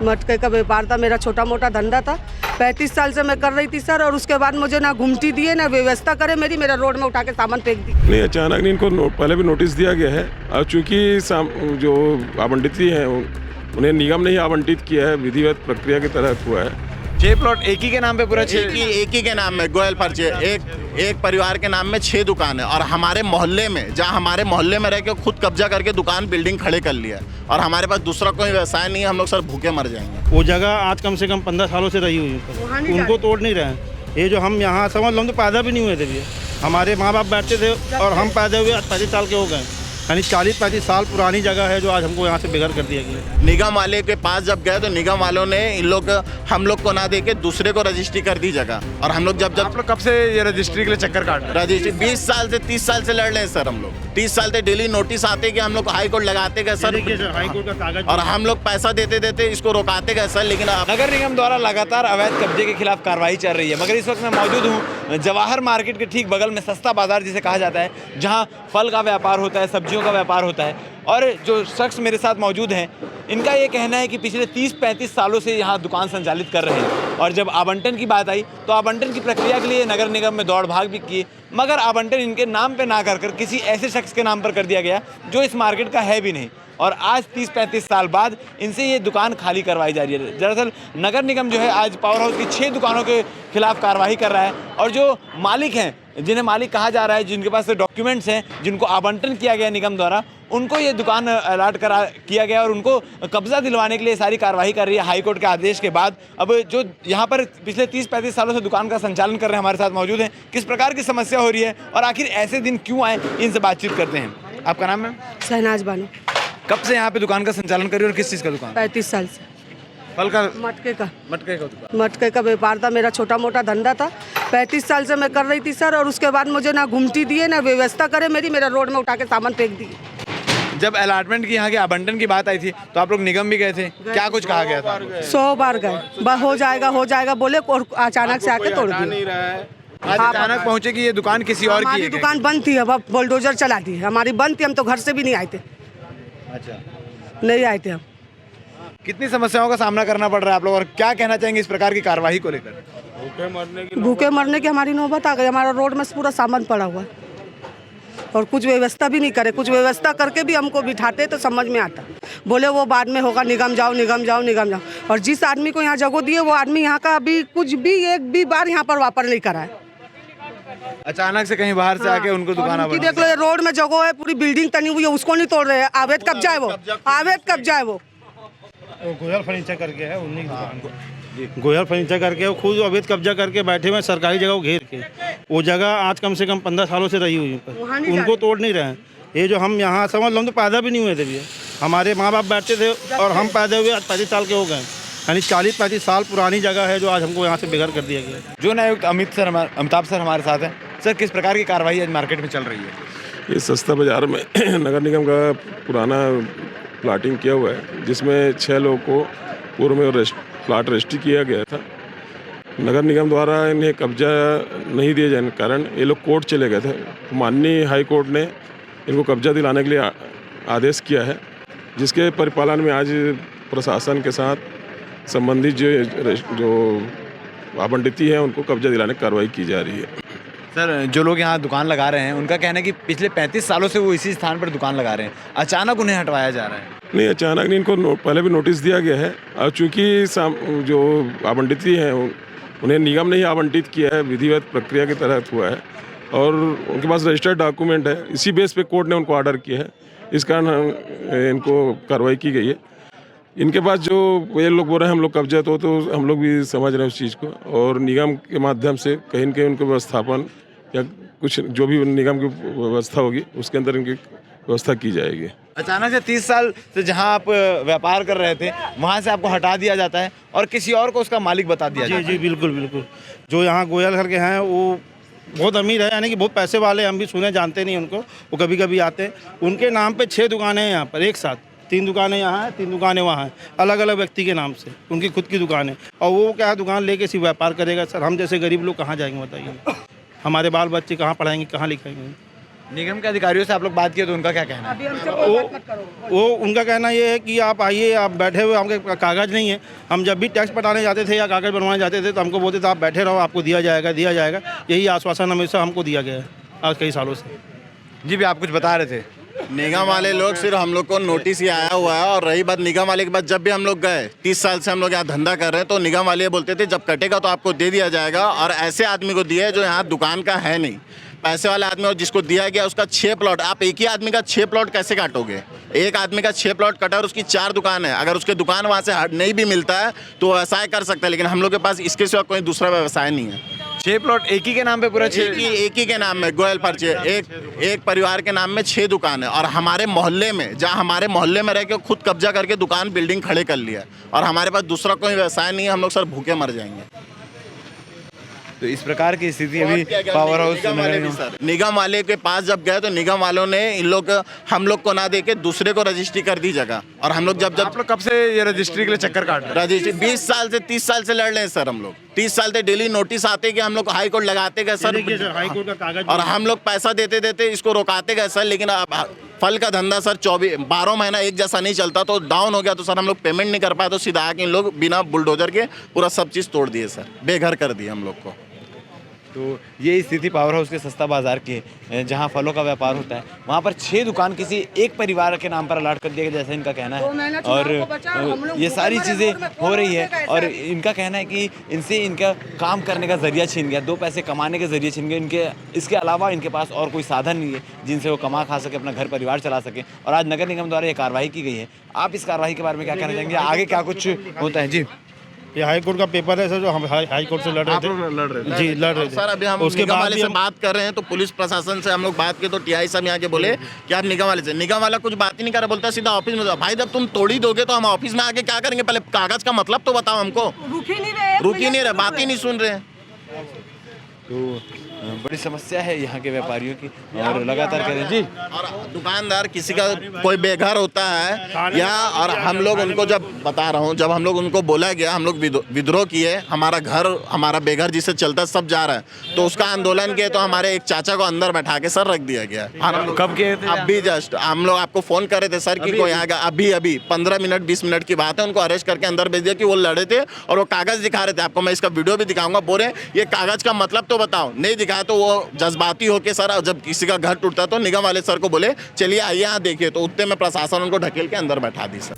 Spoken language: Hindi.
मटके का व्यापार था, मेरा छोटा मोटा धंधा था। 35 साल से मैं कर रही थी सर, और उसके बाद मुझे ना घुमटी दिए ना व्यवस्था करे मेरी, मेरा रोड में उठा के सामान फेंक दी। नहीं, अचानक नहीं, इनको पहले भी नोटिस दिया गया है। और चूँकि जो आवंटित हैं उन्हें निगम ने ही आवंटित किया है, विधिवत प्रक्रिया के तहत हुआ है। 6 प्लॉट एक ही के नाम पे पूरा एक ही के नाम में गोयल फर्चे एक परिवार के नाम में 6 दुकान है। और हमारे मोहल्ले में, जहाँ हमारे मोहल्ले में रह के खुद कब्जा करके दुकान बिल्डिंग खड़े कर लिया है, और हमारे पास दूसरा कोई व्यवसाय नहीं है। हम लोग सर भूखे मर जाएंगे। वो जगह आज कम से कम 15 सालों से रही हुई है, उनको तोड़ नहीं रहे हैं। ये जो हम यहाँ समझ लो, हम तो पैदा भी नहीं हुए थे भैया, हमारे माँ बाप बैठते थे और हम पैदा हुए 35 साल के हो गए। यानी 40-35 साल पुरानी जगह है जो आज हमको यहाँ से बेघर कर दिया गया। निगम वाले के पास जब गए तो निगम वालों ने हम लोग को ना दे के दूसरे को रजिस्ट्री कर दी जगह। और हम लोग जब आप लोग कब से ये रजिस्ट्री के लिए चक्कर काट रहे हैं? रजिस्ट्री 20 साल से 30 साल से लड़ रहे हैं सर। हम लोग 30 साल से डेली नोटिस आते कि हम लोग हाई कोर्ट लगाते गए सर, हाई कोर्ट का कागज, और हम लोग पैसा देते देते इसको रोकाते गए सर। लेकिन नगर निगम द्वारा लगातार अवैध कब्जे के खिलाफ कार्रवाई चल रही है। मगर इस वक्त मैं मौजूद हूँ जवाहर मार्केट के ठीक बगल में सस्ता बाजार जिसे कहा जाता है, जहाँ फल का व्यापार होता है, सब्जियों का व्यापार होता है। और जो शख्स मेरे साथ मौजूद हैं, इनका ये कहना है कि पिछले 30-35 सालों से यहाँ दुकान संचालित कर रहे हैं। और जब आवंटन की बात आई तो आवंटन की प्रक्रिया के लिए नगर निगम में दौड़ भाग भी की, मगर आवंटन इनके नाम पे ना कर किसी ऐसे शख्स के नाम पर कर दिया गया जो इस मार्केट का है भी नहीं। और आज 30-35 साल बाद इनसे ये दुकान खाली करवाई जा रही है। दरअसल नगर निगम जो है आज पावर हाउस की 6 दुकानों के खिलाफ कार्रवाई कर रहा है, और जो मालिक हैं, जिन्हें मालिक कहा जा रहा है, जिनके पास डॉक्यूमेंट्स हैं, जिनको आवंटन किया गया निगम द्वारा, उनको ये दुकान अलॉट किया गया और उनको कब्जा दिलवाने के लिए सारी कार्रवाई कर रही है हाईकोर्ट के आदेश के बाद। अब जो यहाँ पर पिछले 30-35 सालों से दुकान का संचालन कर रहे हैं, हमारे साथ मौजूद हैं, किस प्रकार की समस्या हो रही है और आखिर ऐसे दिन क्यों आए, इनसे बातचीत करते हैं। आपका नाम है? शहनाज बानो। कब से यहाँ पे दुकान का संचालन कर रही है और किस चीज़ का दुकान? 35 साल से। फल का? मटके का दुकान। मटके का व्यापार था, मेरा छोटा मोटा धंधा था। 35 साल से मैं कर रही थी सर, और उसके बाद मुझे ना घुमटी दिए ना व्यवस्था करे मेरी, मेरा रोड में उठा के सामान फेंक दिए। जब अलॉटमेंट की, यहाँ के आवंटन की बात आई थी तो आप लोग निगम भी गए थे, क्या कुछ कहा गया था? 100 बार गए, हो जाएगा बोले, और अचानक से आके तोड़ दिए। आज अचानक पहुँचे कि ये दुकान किसी और की हमारी है? दुकान बंद थी, अब बुलडोजर चला दी, हमारी बंद थी, हम तो घर से भी नहीं आए थे। अच्छा, नहीं आए थे हम। कितनी समस्याओं का सामना करना पड़ रहा है आप लोग, और क्या कहना चाहेंगे इस प्रकार की कार्रवाई को लेकर? भूखे मरने की हमारी नौबत आ गई। हमारा रोड में पूरा सामान पड़ा हुआ है, और कुछ व्यवस्था भी नहीं करे। कुछ व्यवस्था करके भी हमको बिठाते तो समझ में आता, बोले वो बाद में होगा, निगम जाओ। और जिस आदमी को यहाँ जगह दिए वो आदमी यहाँ का अभी कुछ भी एक भी बार यहाँ पर वापर नहीं करा है। अचानक से कहीं बाहर से आके उनको दुकान देख लो, रोड में जगह है, पूरी बिल्डिंग तनी हुई है, उसको नहीं तोड़ रहे हैं। अवैध कब्जा है वो, अवैध कब्जा है वो। गोयल फर्नीचर करके है, उन्हीं की दुकान। गोयल फर्नीचर करके वो खुद अवैध कब्जा करके बैठे हुए सरकारी जगह को घेर के। वो जगह आज कम से कम 15 सालों से रही हुई है, उनको तोड़ नहीं रहे हैं। ये जो हम यहाँ समझ लो, हम तो पैदा भी नहीं हुए थे भैया, हमारे माँ बाप बैठते थे और हम पैदा हुए 35 साल के हो गए। यानी 40-35 साल पुरानी जगह है जो आज हमको यहाँ से बेघर कर दिया गया। जो आयुक्त अमिताभ सर हमारे साथ हैं। सर, किस प्रकार की कार्रवाई आज मार्केट में चल रही है? ये सस्ता बाज़ार में नगर निगम का पुराना प्लाटिंग किया हुआ है, जिसमें 6 लोगों को पूर्व में प्लाट रजिस्ट्री किया गया था। नगर निगम द्वारा इन्हें कब्जा नहीं दिए जाने के कारण ये लोग कोर्ट चले गए थे। माननीय हाई कोर्ट ने इनको कब्जा दिलाने के लिए आदेश किया है, जिसके परिपालन में आज प्रशासन के साथ संबंधित जो आवंटित है उनको कब्जा दिलाने की कार्रवाई की जा रही है। सर, जो लोग यहाँ दुकान लगा रहे हैं उनका कहना है कि पिछले 35 सालों से वो इसी स्थान पर दुकान लगा रहे हैं, अचानक उन्हें हटवाया जा रहा है। नहीं, अचानक नहीं, इनको पहले भी नोटिस दिया गया है। और चूँकि जो आवंटित हैं उन्हें निगम ने ही आवंटित किया है, विधिवत प्रक्रिया के तहत हुआ है, और उनके पास रजिस्टर्ड डॉक्यूमेंट है। इसी बेस पे कोर्ट ने उनको ऑर्डर किया है, इस कारण इनको कार्रवाई की गई है। इनके पास जो ये लोग बोल रहे हैं हम लोग कब्जा, तो हम लोग भी समझ रहे हैं उस चीज़ को, और निगम के माध्यम से कहीं न कहीं उनको व्यवस्थापन या कुछ जो भी निगम की व्यवस्था होगी उसके अंदर इनकी व्यवस्था की जाएगी। अचानक से 30 साल से जहां आप व्यापार कर रहे थे वहां से आपको हटा दिया जाता है और किसी और को उसका मालिक बता दिया जाता है। जी, बिल्कुल। जो यहाँ गोयल करके हैं वो बहुत अमीर है, यानी कि बहुत पैसे वाले, हम भी सुने, जानते नहीं उनको, वो कभी कभी आते हैं। उनके नाम पे 6 दुकानें हैं यहाँ पर एक साथ, 3 दुकानें यहाँ हैं, 3 दुकानें वहाँ हैं, अलग अलग व्यक्ति के नाम से, उनकी खुद की दुकान है। और वो क्या है, दुकान लेके सिर्फ व्यापार करेगा। सर, हम जैसे गरीब लोग कहाँ जाएंगे बताइए? हमारे बाल बच्चे कहाँ पढ़ाएंगे, कहाँ लिखाएंगे? निगम के अधिकारियों से आप लोग बात किए तो उनका क्या कहना है? अभी हमसे कोई बात मत करो। वो उनका कहना ये है कि आप आइए, आप बैठे हुए, हमके कागज़ नहीं है। हम जब भी टैक्स पटाने जाते थे या कागज़ बनवाने जाते थे तो हमको बोलते थे आप बैठे रहो, आपको दिया जाएगा। यही आश्वासन हमेशा हमको दिया गया है आज कई सालों से। जी भी आप कुछ बता रहे थे। निगम वाले लोग सिर्फ हम लोग को नोटिस ही आया हुआ है। और रही बात निगम वाले के बाद, जब भी हम लोग गए 30 साल से हम लोग यहाँ धंधा कर रहे हैं, तो निगम वाले बोलते थे जब कटेगा तो आपको दे दिया जाएगा। और ऐसे आदमी को दिया है जो यहाँ दुकान का है नहीं, पैसे वाला आदमी, और जिसको दिया गया उसका 6 प्लॉट। आप एक ही आदमी का 6 प्लॉट कैसे काटोगे? एक आदमी का 6 प्लॉट कटा और उसकी 4 दुकान है। अगर उसके दुकान वहाँ से नहीं भी मिलता है तो व्यवसाय कर सकता है, लेकिन हम लोग के पास इसके सिवा कोई दूसरा व्यवसाय नहीं है। 6 प्लॉट एक ही के नाम पे पूरा एक ही के नाम में गोयल फर्चे, एक परिवार के नाम में 6 दुकान है। और हमारे मोहल्ले में, जहाँ हमारे मोहल्ले में रह के खुद कब्जा करके दुकान बिल्डिंग खड़े कर लिया है। और हमारे पास दूसरा कोई व्यवसाय नहीं है। हम लोग सर भूखे मर जाएंगे। तो इस प्रकार की स्थिति अभी पावर हाउस निगम वाले के पास जब गए तो निगम वालों ने हम लोग को ना दे के दूसरे को रजिस्ट्री कर दी जगह। और हम लोग जब आप लोग कब से ये रजिस्ट्री के लिए चक्कर काट रहे हैं? रजिस्ट्री 20 साल से 30 साल से लड़ रहे हैं सर। हम लोग 30 साल से डेली नोटिस आते कि हम लोग हाई कोर्ट लगाते गए सर, हाई कोर्ट का कागज, और हम लोग पैसा देते देते इसको रोकाते गए सर। लेकिन अब फल का धंधा सर 12 महीना एक जैसा नहीं चलता, तो डाउन हो गया तो सर हम लोग पेमेंट नहीं कर पाए, तो सीधा आके इन लोग बिना बुलडोजर के पूरा सब चीज़ तोड़ दिए सर, बेघर कर दिए हम लोग को। तो ये स्थिति पावर हाउस के सस्ता बाजार की है, जहाँ फलों का व्यापार होता है। वहाँ पर 6 दुकान किसी एक परिवार के नाम पर अलॉट कर दिया गया, जैसा इनका कहना है। और ये सारी चीज़ें हो रही है। और इनका कहना है कि इनसे इनका काम करने का जरिया छीन गया, 2 पैसे कमाने के जरिए छीन गए। इसके अलावा इनके पास और कोई साधन नहीं है जिनसे वो कमा खा सके, अपना घर परिवार चला सके। और आज नगर निगम द्वारा ये कार्रवाई की गई है। आप इस कार्रवाई के बारे में क्या कहना चाहेंगे? आगे क्या कुछ होता है? जी, ये हाई कोर्ट का पेपर है सर, जो हम हाई कोर्ट से लड़ रहे थे। जी, लड़ रहे थे सर। अभी हम उसके निगम बाद वाले से बात कर रहे हैं तो पुलिस प्रशासन से हम लोग बात किए तो टीआई साहब यहाँ के बोले कि आप निगम वाले से, निगम वाला कुछ बात ही नहीं कर रहा, बोलता है सीधा ऑफिस में जाओ। भाई जब तुम तोड़ ही दोगे तो हम ऑफिस में आके क्या करेंगे? पहले कागज का मतलब तो बताओ हमको। रुक ही नहीं रहे, बात ही नहीं सुन रहे। तो बड़ी समस्या है यहाँ के व्यापारियों की, और लगातार कह रहे हैं। जी, और दुकानदार किसी का कोई बेघर होता है या, और हम लोग उनको जब बता रहा हूँ, जब हम लोग उनको बोला गया, हम लोग विद्रोह किए, हमारा घर, हमारा बेघर जिसे चलता सब जा रहा है, तो उसका आंदोलन किए, तो हमारे एक चाचा को अंदर बैठा के सर रख दिया गया। कब किए थे? अभी जस्ट हम लोग आपको फोन कर रहे थे सर कि कोई यहाँ का, अभी 15 मिनट 20 मिनट की बात है, उनको अरेस्ट करके अंदर भेज दिया कि वो लड़े थे और वो कागज दिखा रहे थे। आपको मैं इसका वीडियो भी दिखाऊंगा। बोले ये कागज का मतलब तो बताओ, नहीं दिखाया तो वो जज्बाती होके सर, जब किसी का घर टूटता तो निगम वाले सर को बोले चलिए आइए यहाँ देखिए, तो उतने में प्रशासन उनको ढकेल के अंदर बैठा दी सर।